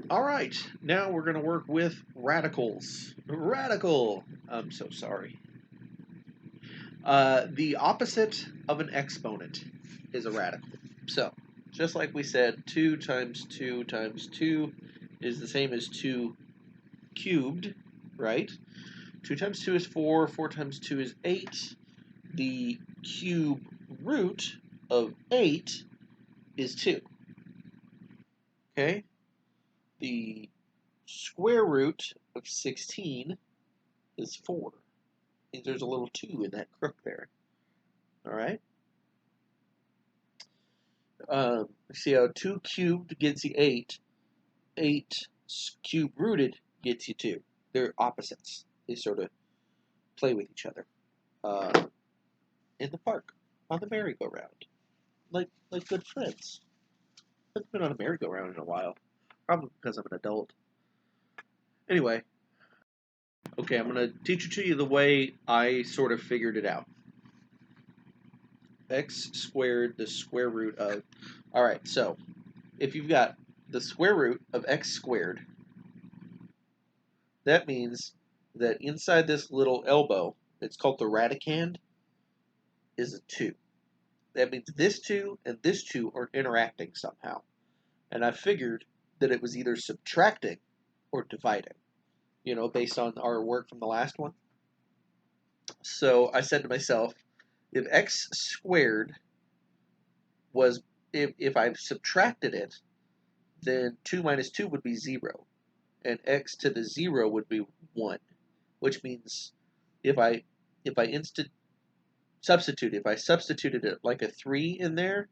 All right, now we're going to work with radicals. Radical. I'm so sorry. The opposite of an exponent is a radical. So, just like we said, 2 times 2 times 2 is the same as 2 cubed, right? 2 times 2 is 4, 4 times 2 is 8. The cube root of 8 is 2. Okay? The square root of 16 is 4. There's a little 2 in that crook there. All right? See how 2 cubed gets you 8. 8 cube rooted gets you 2. They're opposites. They sort of play with each other in the park on the merry-go-round, like good friends. I haven't been on a merry-go-round in a while, probably because I'm an adult. Anyway, okay, I'm going to teach it to you the way I sort of figured it out. X squared, the square root of... Alright, so if you've got the square root of x squared, that means that inside this little elbow, it's called the radicand, is a 2. That means this 2 and this 2 are interacting somehow. And I figured that it was either subtracting or dividing, based on our work from the last one. So I said to myself, if x squared was, if I've subtracted it, then 2 minus 2 would be 0. And x to the 0 would be 1. Which means if I substituted it like a 3 in there,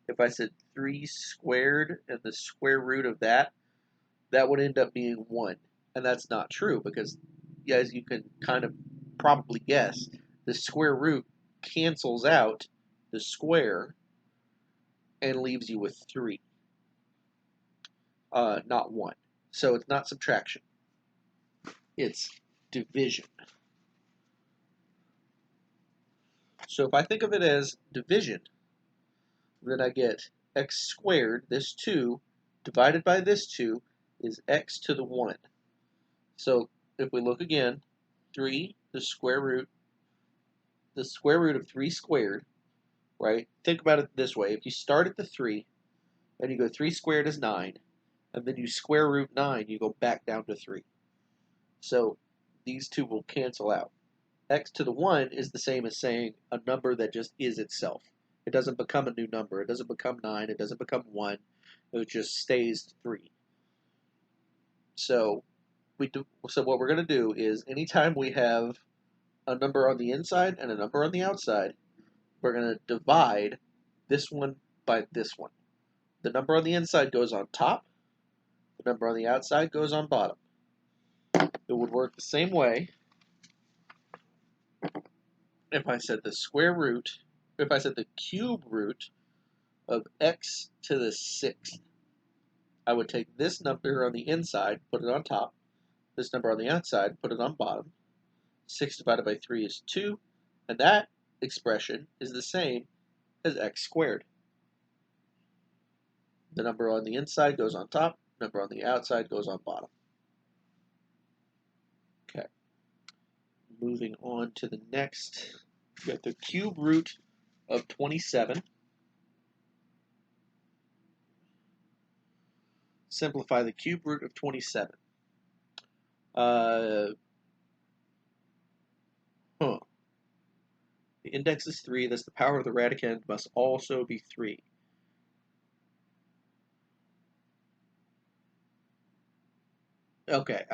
if I said 3 squared and the square root of that, that would end up being 1. And that's not true because, as you can kind of probably guess, the square root cancels out the square and leaves you with 3, not 1. So it's not subtraction. It's division. So if I think of it as division, then I get x squared, this 2, divided by this 2, is x to the 1. So if we look again, 3, the square root of 3 squared, right? Think about it this way. If you start at the 3, and you go 3 squared is 9, and then you square root 9, you go back down to 3. So these two will cancel out. X to the 1 is the same as saying a number that just is itself. It doesn't become a new number. It doesn't become 9. It doesn't become 1. It just stays 3. So what we're going to do is anytime we have a number on the inside and a number on the outside, we're going to divide this one by this one. The number on the inside goes on top. The number on the outside goes on bottom. It would work the same way if I said the cube root of x to the 6th. I would take this number on the inside, put it on top. This number on the outside, put it on bottom. 6 divided by 3 is 2. And that expression is the same as x squared. The number on the inside goes on top. The number on the outside goes on bottom. Okay. Moving on to the next. We got the cube root of 27. Simplify the cube root of 27. The index is 3, thus the power of the radicand must also be 3. Okay,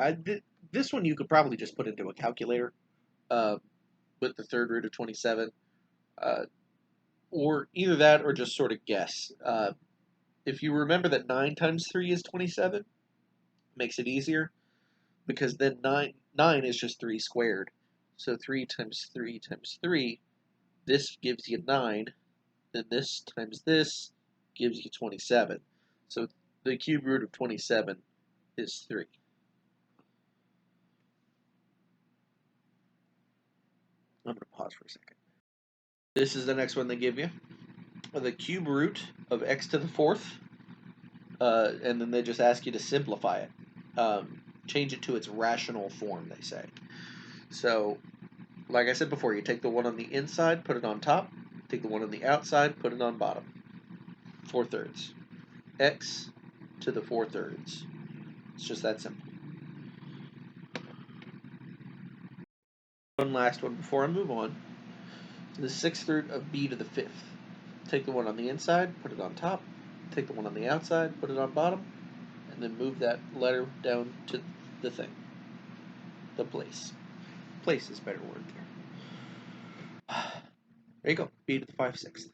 this one you could probably just put into a calculator with the third root of 27. Or either that or just sort of guess. If you remember that 9 times 3 is 27, makes it easier, because then 9 is just 3 squared. So 3 times 3 times 3, this gives you 9, then this times this gives you 27. So the cube root of 27 is 3. I'm going to pause for a second. This is the next one they give you. The cube root of x to the 4th. and then they just ask you to simplify it. Change it to its rational form, they say. So, like I said before, you take the one on the inside, put it on top. Take the one on the outside, put it on bottom. 4/3. X to the 4/3. It's just that simple. One last one before I move on. The 6th root of b to the 5th. Take the one on the inside, put it on top. Take the one on the outside, put it on bottom. And then move that letter down to the thing. The place. Place is a better word there. There you go. B to the 5/6.